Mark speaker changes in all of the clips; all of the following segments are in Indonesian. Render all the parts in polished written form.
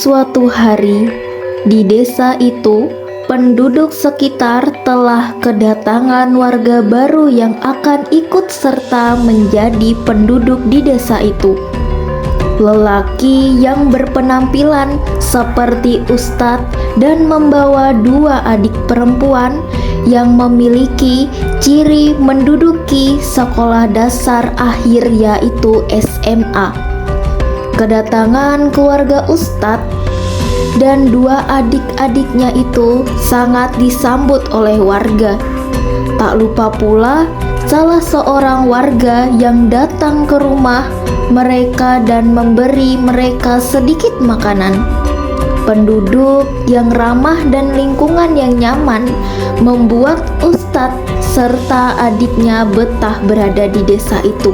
Speaker 1: suatu hari, di desa itu, penduduk sekitar telah kedatangan warga baru yang akan ikut serta menjadi penduduk di desa itu. Lelaki yang berpenampilan seperti ustadz dan membawa dua adik perempuan yang memiliki ciri menduduki sekolah dasar akhir yaitu SMA. Kedatangan keluarga ustadz dan dua adik-adiknya itu sangat disambut oleh warga. Tak lupa pula salah seorang warga yang datang ke rumah mereka dan memberi mereka sedikit makanan. Penduduk yang ramah dan lingkungan yang nyaman membuat ustadz serta adiknya betah berada di desa itu.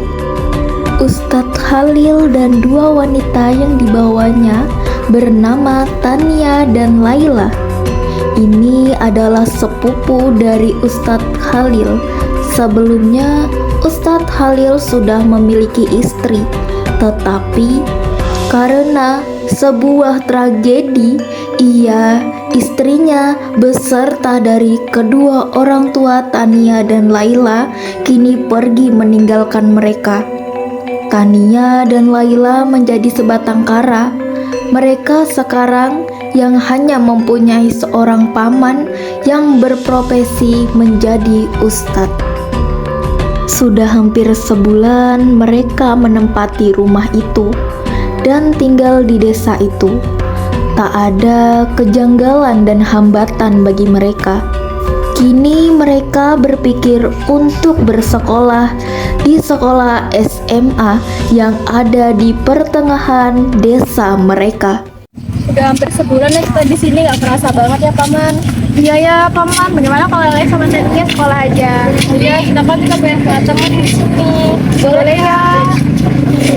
Speaker 1: Ustadz Khalil dan dua wanita yang dibawanya bernama Tania dan Laila. Ini adalah sepupu dari Ustadz Khalil. Sebelumnya Ustadz Khalil sudah memiliki istri, tetapi karena sebuah tragedi, istrinya beserta dari kedua orang tua Tania dan Laila kini pergi meninggalkan mereka. Tania dan Laila menjadi sebatang kara. Mereka sekarang yang hanya mempunyai seorang paman yang berprofesi menjadi ustadz. Sudah hampir sebulan mereka menempati rumah itu dan tinggal di desa itu. Tak ada kejanggalan dan hambatan bagi mereka. Kini mereka berpikir untuk bersekolah di sekolah SMA yang ada di pertengahan desa mereka.
Speaker 2: Udah hampir sebulan ya kita di sini, nggak kerasa banget ya paman. Iya ya paman, bagaimana kalau Lele sama Tania sekolah aja? Iya, kita pengen ketemu di sini. Boleh ya?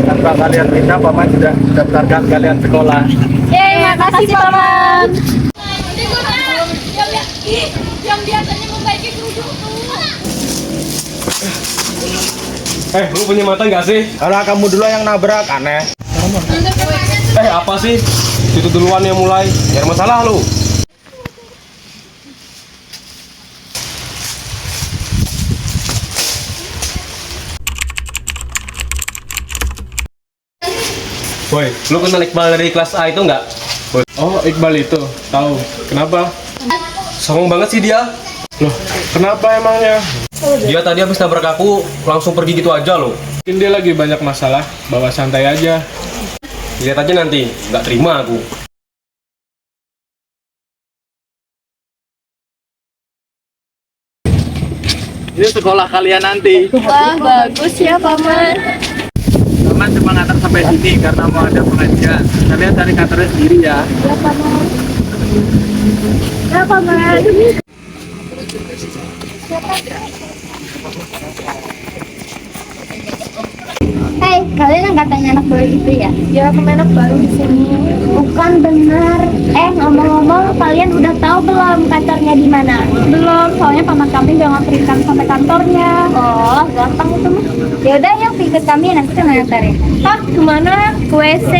Speaker 3: Tanpa kalian minta, paman sudah daftarkan kalian sekolah.
Speaker 2: Yeay, makasih paman.
Speaker 4: Yang biasanya membaiki duduk tuh.
Speaker 3: Lu punya mata nggak sih? Karena kamu dulu yang nabrak, aneh. Apa sih? Itu duluan yang mulai. Nyari masalah lu. Boy, lu kenal Iqbal dari kelas A itu nggak?
Speaker 5: Oh, Iqbal itu. Tahu. Kenapa?
Speaker 3: Songong banget sih dia.
Speaker 5: Loh, kenapa emangnya?
Speaker 3: Dia tadi habis nabrak aku, langsung pergi gitu aja loh.
Speaker 5: Mungkin dia lagi banyak masalah, bawa santai aja.
Speaker 3: Lihat aja nanti, nggak terima aku.
Speaker 6: Ini sekolah kalian nanti.
Speaker 2: Wah, bagus ya paman.
Speaker 6: Paman cuma ngantar sampai sini karena mau ada pengajian. Kalian cari kantornya sendiri ya.
Speaker 2: Ya paman. Hei, kalian yang katanya anak baru itu ya? Ya, kami anak baru di sini. Bukan benar. Ngomong-ngomong, kalian udah tahu belum kantornya di mana? Belum, soalnya paman kami udah nganterin kami sampai kantornya. Oh, gampang itu mah. Ya udah, yang ikut kami nanti kita nganterin. Hah, kemana? Ke WC.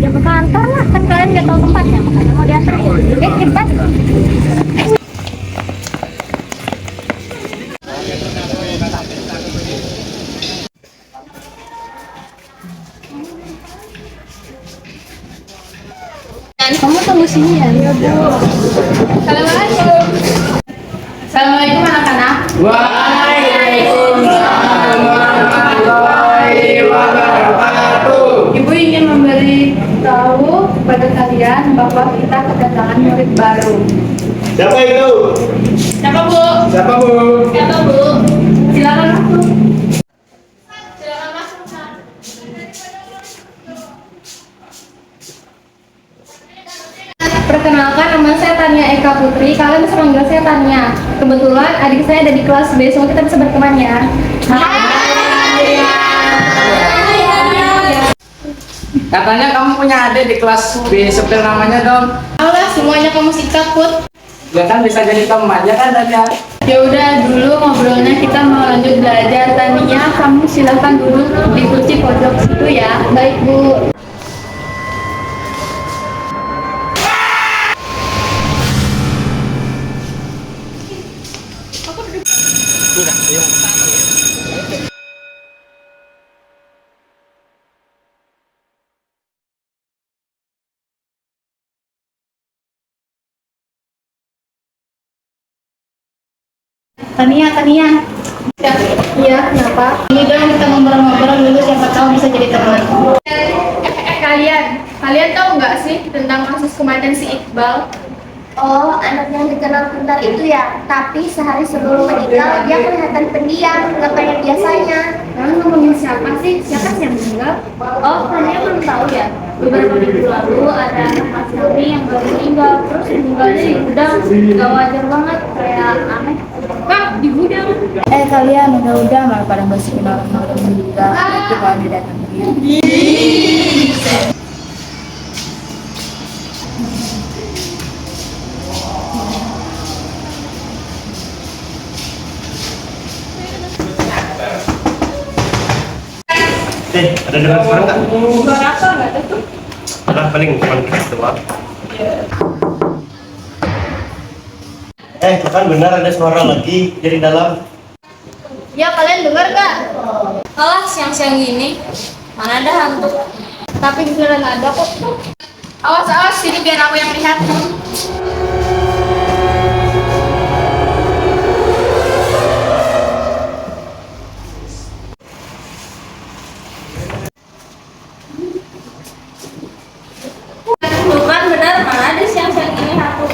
Speaker 2: Ya ke kantor lah, kan kalian nggak tahu tempatnya, makanya mau dianterin. Oke, cepat. Kamu tunggu sini ya? Iya, Bu. Assalamualaikum. Assalamualaikum anak-anak.
Speaker 6: Waalaikumsalam warahmatullahi wabarakatuh.
Speaker 2: Ibu ingin memberi tahu kepada kalian bahwa kita kedatangan murid baru.
Speaker 3: Siapa itu?
Speaker 2: Siapa, Bu?
Speaker 3: Siapa, Bu?
Speaker 2: Siapa, Bu? Silakan masuk. Perkenalkan, nama saya Tania Eka Putri. Kalian bisa panggil saya Tania. Kebetulan adik saya ada di kelas B, semoga kita bisa berteman ya.
Speaker 6: Katanya kamu punya adik di kelas B, sepil namanya dong.
Speaker 2: Alah, semuanya kamu sikat, Put.
Speaker 6: Ya kan bisa jadi teman, ya kan Tania?
Speaker 2: Ya udah, dulu ngobrolnya kita mau lanjut belajar. Tania, kamu silahkan duduk di kursi pojok situ ya. Baik, Bu. Tania. Iya, kenapa? Ini dong kita ngobrol-ngobrol dulu, siapa tahu bisa jadi teman.
Speaker 4: Kalian tahu nggak sih tentang kasus kematian si Iqbal?
Speaker 2: Oh, anak yang dikenal pintar itu ya. Tapi sehari sebelum meninggal dia kelihatan pendiam, nggak kayak biasanya.
Speaker 4: Lalu ngomongin siapa sih? Siapa sih yang meninggal?
Speaker 2: Oh, Tania belum tahu ya.
Speaker 4: Beberapa minggu lalu ada anak Mas Nuri yang baru meninggal, terus meninggalnya di gudang. Gak wajar banget, kayak aneh. Kak, di gudang.
Speaker 2: Kalian udah malah pada gosikin orang meninggal. Itu kalau didatangin.
Speaker 3: Ada dengar suara nggak?
Speaker 4: Suara apa nggak ada tuh?
Speaker 3: Ada paling cuma kita doang. Itu kan benar ada suara lagi dari dalam.
Speaker 2: Ya, kalian dengar nggak?
Speaker 4: Alah, siang-siang gini, mana ada hantu?
Speaker 2: Tapi beneran ada kok.
Speaker 4: Awas, sini biar aku yang lihat. Tuh kan benar, mana ada siang-siang gini hantu?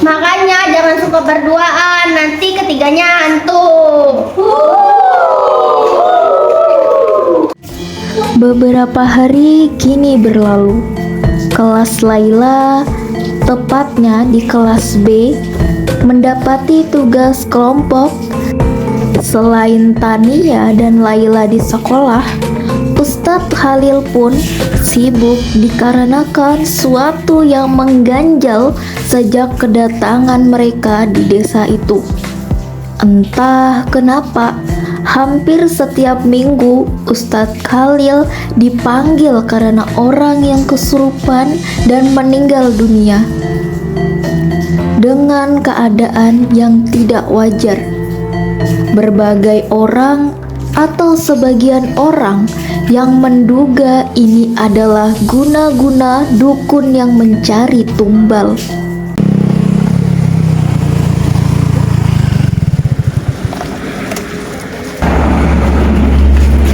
Speaker 2: Makanya jangan suka berduaan, nanti ketiganya hantu.
Speaker 1: Beberapa hari kini berlalu. Kelas Laila, tepatnya di kelas B, mendapati tugas kelompok. Selain Tania dan Laila di sekolah, Ustadz Khalil pun sibuk dikarenakan suatu yang mengganjal sejak kedatangan mereka di desa itu. Entah kenapa, hampir setiap minggu Ustadz Khalil dipanggil karena orang yang kesurupan dan meninggal dunia dengan keadaan yang tidak wajar. Berbagai orang atau sebagian orang yang menduga ini adalah guna-guna dukun yang mencari tumbal.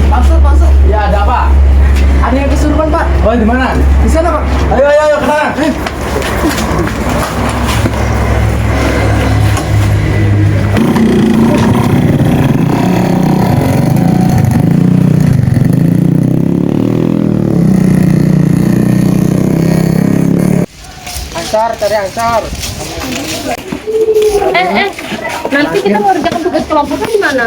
Speaker 6: Masuk. Ya, ada apa? Ada yang kesurupan, Pak. Oh, di mana? Di sana, Pak. Ayo, ke sana. Cari angsar.
Speaker 4: Nanti kita mau kerjakan tugas kelompoknya di mana?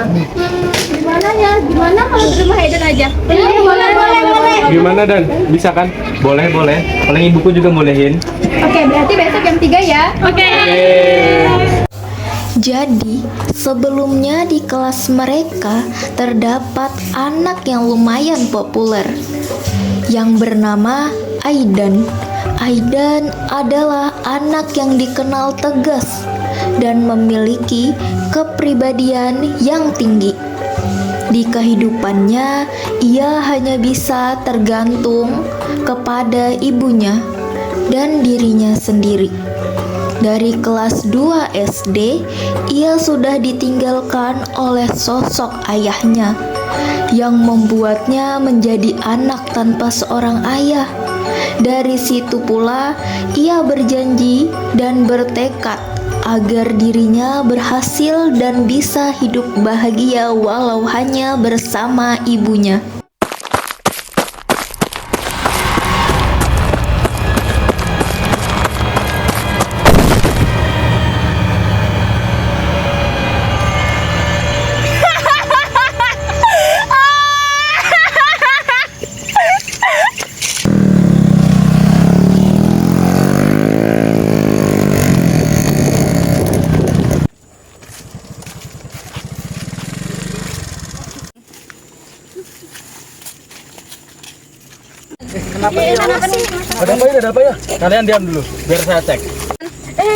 Speaker 4: Gimana kalau di rumah Eden aja? Boleh.
Speaker 5: Gimana Dan? Bisa kan? Boleh. Paling ibuku juga bolehin.
Speaker 4: Oke, berarti besok jam 3 ya? Oke.
Speaker 1: Jadi, sebelumnya di kelas mereka terdapat anak yang lumayan populer yang bernama Aidan. Aidan adalah anak yang dikenal tegas dan memiliki kepribadian yang tinggi. Di kehidupannya, ia hanya bisa tergantung kepada ibunya dan dirinya sendiri. Dari kelas 2 SD, ia sudah ditinggalkan oleh sosok ayahnya yang membuatnya menjadi anak tanpa seorang ayah. Dari situ pula ia berjanji dan bertekad agar dirinya berhasil dan bisa hidup bahagia walau hanya bersama ibunya.
Speaker 6: Ada apa ya? Kalian diam dulu, biar saya cek.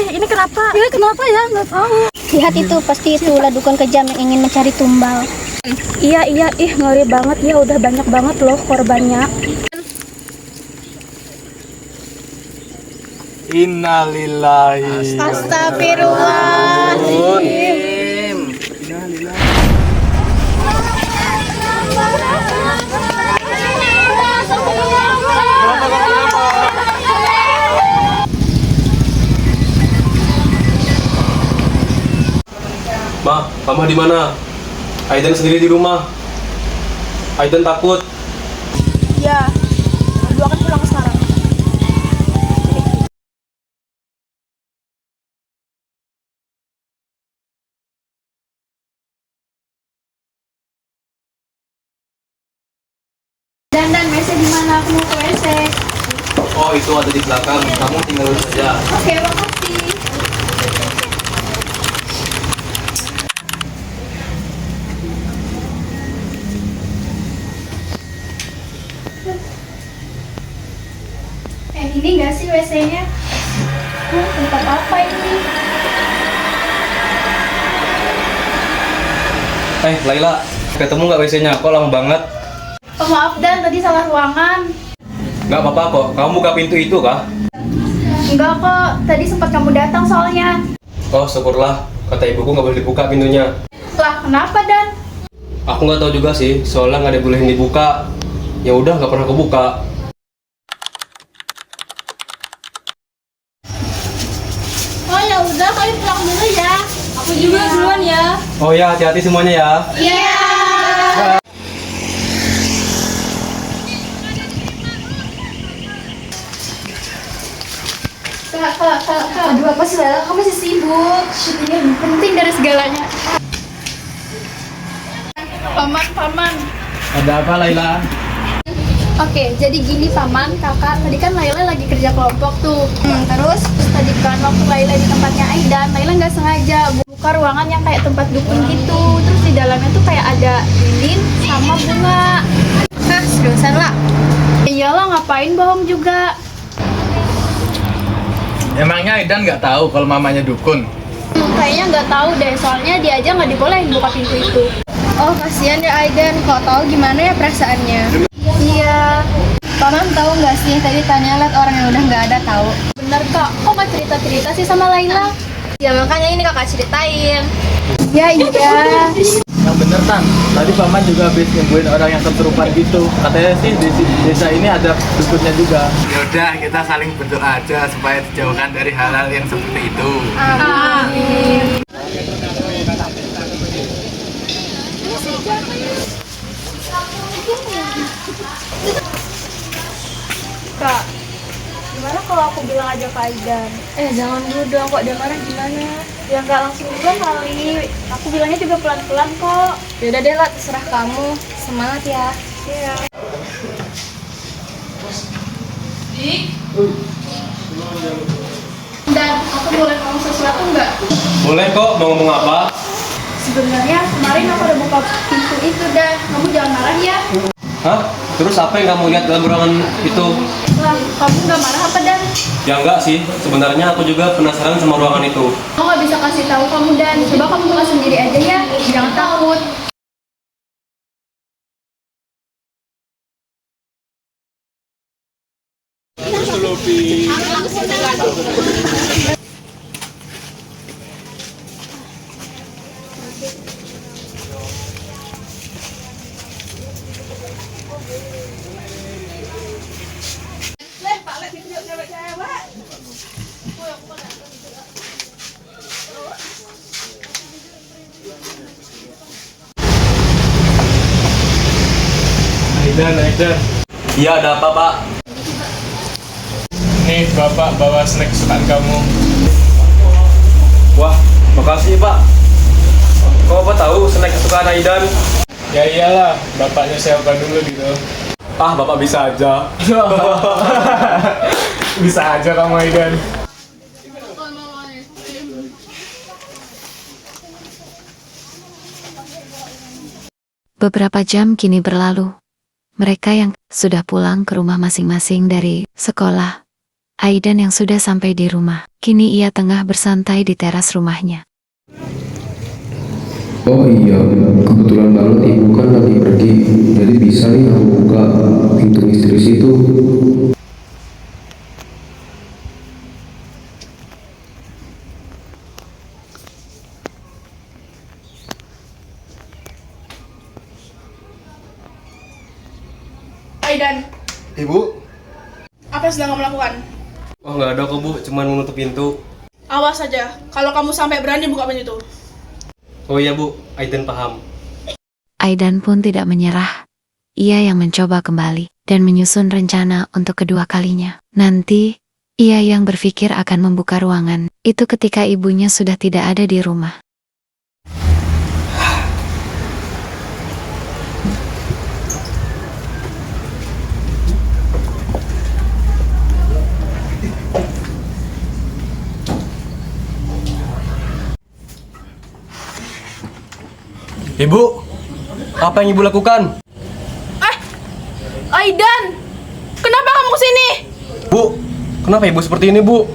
Speaker 4: Ini kenapa? Kenapa ya? Nggak tahu.
Speaker 2: Lihat itu, pasti itulah dukun kejam yang ingin mencari tumbal. Iya, ngeri banget ya, udah banyak banget loh korbannya.
Speaker 6: Innalillahi.
Speaker 2: Astagfirullahaladzim.
Speaker 3: Ma, Mama di mana? Aidan sendiri di rumah. Aidan takut.
Speaker 2: Ya, Ibu akan pulang sekarang.
Speaker 4: Dan WC di mana? Aku mau ke WC.
Speaker 3: Oh, itu ada di belakang. Kamu tinggal dulu saja.
Speaker 4: Oke, makasih. Ini nggak sih WC-nya? Tempat apa ini?
Speaker 3: Laila, ketemu nggak WC-nya? Kok lama banget?
Speaker 4: Oh, maaf Dan, tadi salah ruangan.
Speaker 3: Nggak apa-apa kok. Kamu buka pintu itu kah?
Speaker 4: Enggak kok, tadi sempat kamu datang soalnya.
Speaker 3: Oh, syukurlah. Kata ibuku nggak boleh dibuka pintunya.
Speaker 4: Lah, kenapa Dan?
Speaker 3: Aku nggak tahu juga sih. Soalnya nggak ada bolehin dibuka. Ya udah, nggak pernah kebuka.
Speaker 4: Oh ya udah, kalian pulang dulu ya. Aku juga duluan ya.
Speaker 3: Oh ya, hati-hati semuanya ya.
Speaker 4: Iya. Kak. Aduh, apa sih Lela? Kamu masih sibuk. Syutingnya lebih penting dari segalanya. Paman.
Speaker 6: Ada apa Laila?
Speaker 4: Oke, jadi gini Paman, kakak. Tadi kan Laila lagi kerja kelompok tuh. Terus tadi kan waktu Laila di tempatnya Aidan, Laila nggak sengaja buka ruangan yang kayak tempat dukun gitu. Terus di dalamnya tuh kayak ada lilin sama bunga. Hah, seriusan lah? Iyalah, ngapain bohong juga?
Speaker 6: Emangnya Aidan nggak tahu kalau mamanya dukun?
Speaker 4: Kayaknya nggak tahu deh, soalnya dia aja nggak dibolehin buka pintu itu.
Speaker 2: Oh, kasihan ya Aidan. Kok tahu gimana ya perasaannya?
Speaker 4: Iya,
Speaker 2: Paman tahu nggak sih, tadi tanya lihat orang yang udah nggak ada tahu.
Speaker 4: bener kak. Kok nggak cerita-cerita sih sama Laila?
Speaker 2: Ya makanya ini kakak ceritain.
Speaker 4: Ya iya.
Speaker 6: Yang bener Tan, tadi Paman juga habis nyembuhin orang yang kesurupan gitu. Katanya sih di desa ini ada dukunnya juga. Yaudah, kita saling berdoa aja supaya dijauhkan dari hal-hal yang seperti itu.
Speaker 4: Amin. Kak, gimana kalau aku bilang aja ke Aidan? Jangan dulu dong, kok dia marah gimana? Ya nggak langsung juga kali. Aku bilangnya juga pelan-pelan kok.
Speaker 2: Yaudah deh lah, terserah kamu. Semangat ya.
Speaker 4: Iya. Dan aku boleh ngomong sesuatu nggak?
Speaker 3: Boleh kok, mau ngomong apa?
Speaker 4: Sebenarnya kemarin aku udah buka pintu itu dan kamu jangan marah ya.
Speaker 3: Hah? Terus apa yang kamu lihat dalam ruangan itu?
Speaker 4: Lah, kamu nggak marah apa Dan?
Speaker 3: Ya enggak sih, sebenarnya aku juga penasaran sama ruangan itu.
Speaker 4: Aku nggak bisa kasih tahu kamu Dan. Coba kamu buka sendiri aja ya. Jangan takut.
Speaker 6: Aidan.
Speaker 3: Iya, ada apa, Pak?
Speaker 6: Nih, Bapak bawa snack kesukaan kamu.
Speaker 3: Wah, makasih, Pak. Kok Bapak tahu snack kesukaan Aidan?
Speaker 6: Ya iyalah, bapaknya siapa dulu gitu.
Speaker 3: Ah, Bapak bisa aja.
Speaker 6: Bisa aja kamu Aidan.
Speaker 7: Beberapa jam kini berlalu. Mereka yang sudah pulang ke rumah masing-masing dari sekolah. Aidan yang sudah sampai di rumah. Kini ia tengah bersantai di teras rumahnya.
Speaker 8: Oh iya, kebetulan banget ibu kan lagi pergi, jadi bisa nih aku buka pintu misterius itu.
Speaker 9: Aidan,
Speaker 3: Ibu?
Speaker 9: apa yang sedang kamu lakukan?
Speaker 3: Oh nggak ada kok bu, cuman menutup pintu.
Speaker 9: Awas saja, kalau kamu sampai berani buka pintu itu.
Speaker 3: Oh iya bu, Aiden paham.
Speaker 7: Aidan pun tidak menyerah. Ia yang mencoba kembali dan menyusun rencana untuk kedua kalinya. Nanti, ia yang berpikir akan membuka ruangan. Itu ketika ibunya sudah tidak ada di rumah.
Speaker 3: Ibu, apa yang ibu lakukan?
Speaker 9: Aidan, kenapa kamu kesini?
Speaker 3: Bu, kenapa ibu seperti ini bu?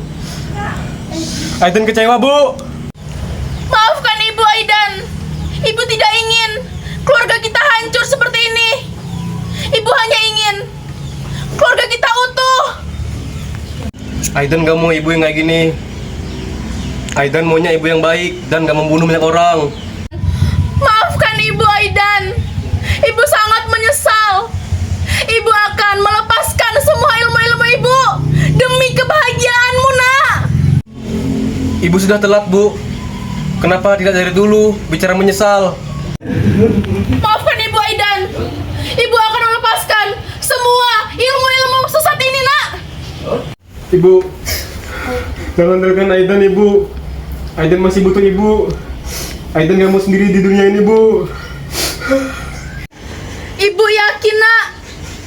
Speaker 3: Aiden kecewa bu.
Speaker 9: Maafkan ibu Aidan. Ibu tidak ingin keluarga kita hancur seperti ini. Ibu hanya ingin keluarga kita utuh.
Speaker 3: Aiden gak mau ibu yang kayak gini. Aiden maunya ibu yang baik dan gak membunuh banyak orang.
Speaker 9: Maafkan ibu Aidan. Ibu sangat menyesal. Ibu akan melepaskan semua ilmu-ilmu ibu demi kebahagiaanmu, nak.
Speaker 3: Ibu sudah telat bu. Kenapa tidak dari dulu bicara menyesal?
Speaker 9: Maafkan ibu Aidan. Ibu akan melepaskan semua ilmu-ilmu sesat ini, nak.
Speaker 3: Ibu, jangan tinggalkan Aiden ibu. Aiden masih butuh ibu. Aiden gak mau sendiri di dunia ini bu.
Speaker 9: Ibu yakin, nak,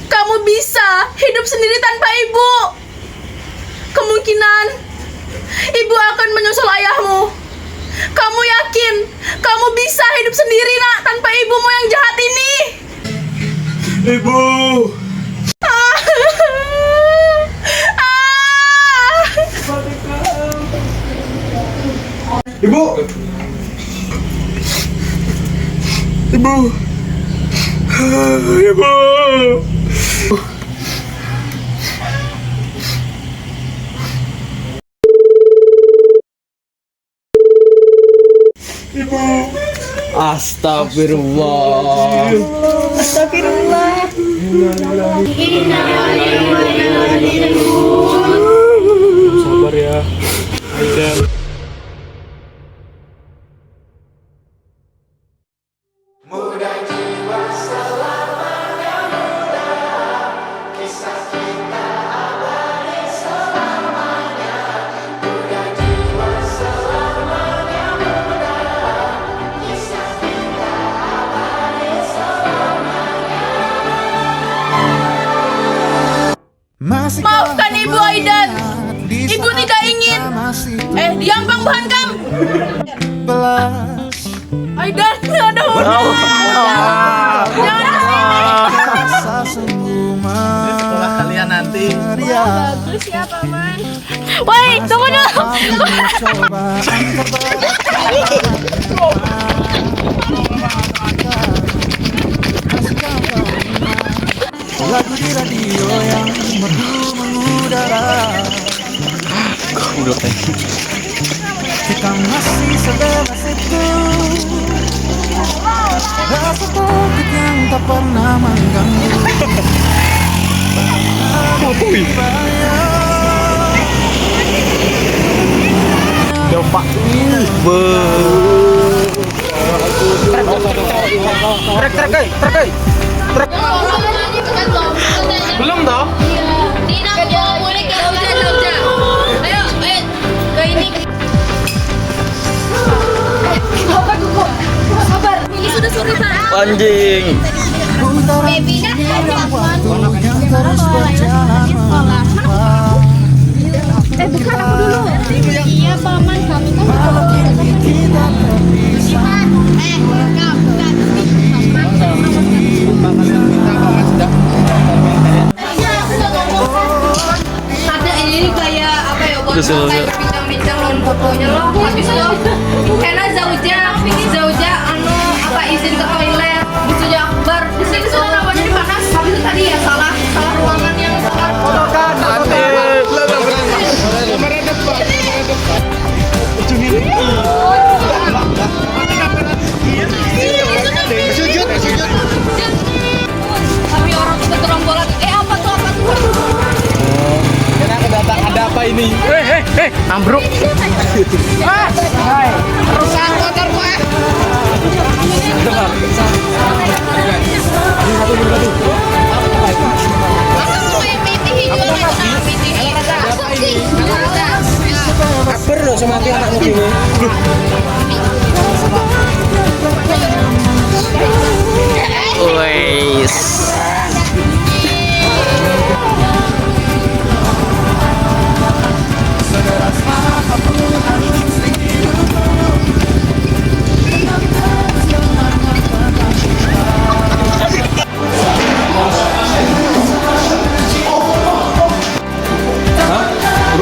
Speaker 9: kamu bisa hidup sendiri tanpa ibu. Kemungkinan ibu akan menyusul ayahmu. Kamu yakin kamu bisa hidup sendiri, nak, tanpa ibumu yang jahat ini?
Speaker 3: Ibu. Ibu. Ibu. Ibu. Ibu.
Speaker 6: Astagfirullah.
Speaker 3: Sabar ya. Aiden.
Speaker 9: Maafkan ibu Aidan. Ibu tidak ingin. Diam bang Buhankam. Aidan, ada hubungan. Jangan
Speaker 6: Di sekolah kalian nanti.
Speaker 9: bagus ya paman. Woi, tunggu dulu.
Speaker 10: Lagu di radio yang merdu mengudara. Kita masih sebebas itu. Rasa takut yang tak pernah mengganggu.
Speaker 3: Pak. Trek. Belum toh?
Speaker 4: Sabar, ini sudah sore pak.
Speaker 3: Anjing.
Speaker 4: Baby kan
Speaker 10: Yang terus berjalan mengapa.
Speaker 4: bukan aku dulu. Iya paman, kami kan
Speaker 10: Malam ini kita terpisah.
Speaker 4: Ada ini kayak apa ya? Buat kayak bincang-bincang loh fotonya loh. Habis itu karena Zauja anu
Speaker 6: ambruk. Rusak motor gua.
Speaker 3: Kabar loh sama anakmu gini.
Speaker 6: Wes.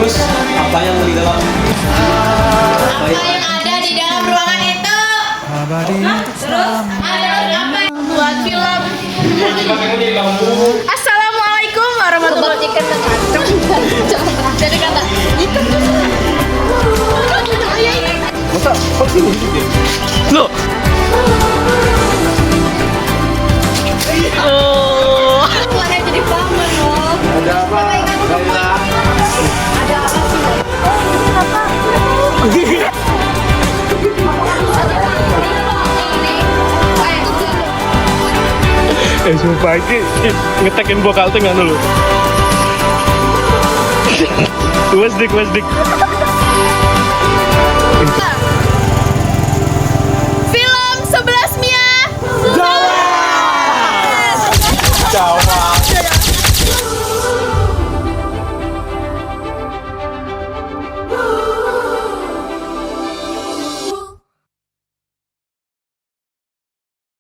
Speaker 3: Terus apa yang di dalam?
Speaker 9: Apa yang ada di dalam ruangan itu? Terus ada apa yang buat film? Assalamualaikum warahmatullahi wabarakatuh. Jadi kata itu.
Speaker 3: Masa kok sini gitu?
Speaker 6: Loh. Oh.
Speaker 9: Mana jadi paman loh?
Speaker 6: Ada apa? Laila.
Speaker 9: Ada apa sih?
Speaker 3: Sumpah ini ngetekin vokal tuh nggak dulu. Wes dik.